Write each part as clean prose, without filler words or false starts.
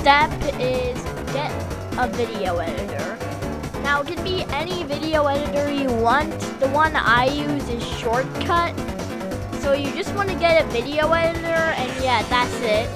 step is get a video editor. Now it can be any video editor you want. The one I use is Shortcut. So you just want to get a video editor, and yeah, that's it.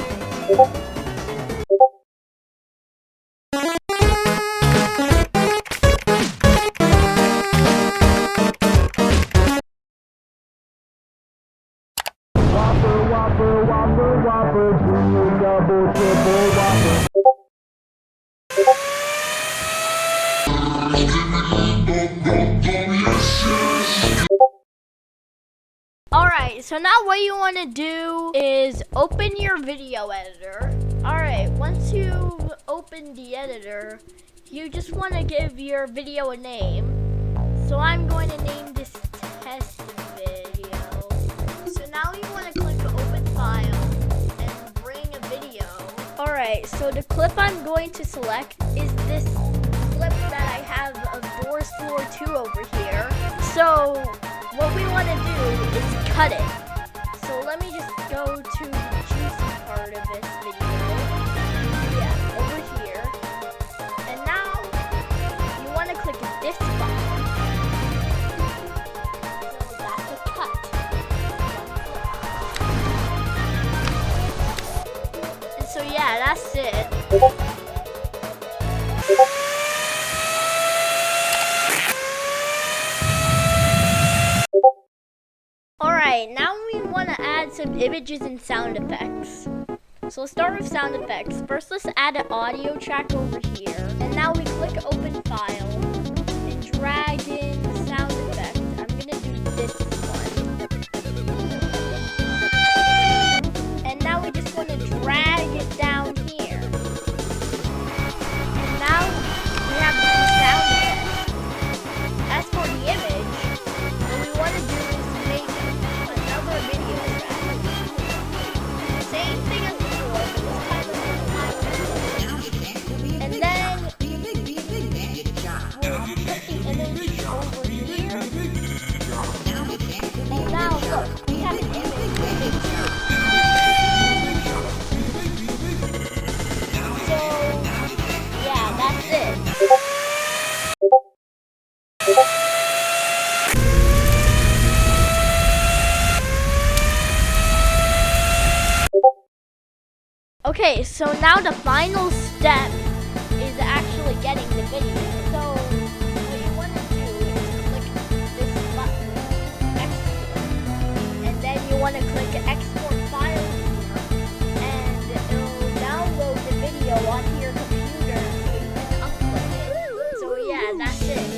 Alright, so now what you want to do is open your video editor. Alright, once you've opened the editor, you just want to give your video a name. So I'm going to name this test video. So now you want to click open file and bring a video. Alright, so the clip I'm going to select is this clip that I have of Doors Floor 2 over here. So what we want to do is cut it. So let me just go to the juicy part of this video. Yeah, over here. And now you want to click this button. So that's a cut. And so yeah, that's it. Alright, now we want to add some images and sound effects. So let's start with sound effects. First, let's add an audio track over here. And now we click open file and drag in the sound effect. I'm going to do this one. And now we just want to drag it down here. And now we have the sound effect. As for the image, what we want to do is make another video track. Same thing as before, but this time it's a and then we'll put the image over here. And now look, we have an image with it too. So yeah, that's it. Okay, so now the final step is actually getting the video. So what you want to do is click this button, export, and then you want to click export file here, and it'll download the video onto your computer so you can upload it. So yeah, that's it.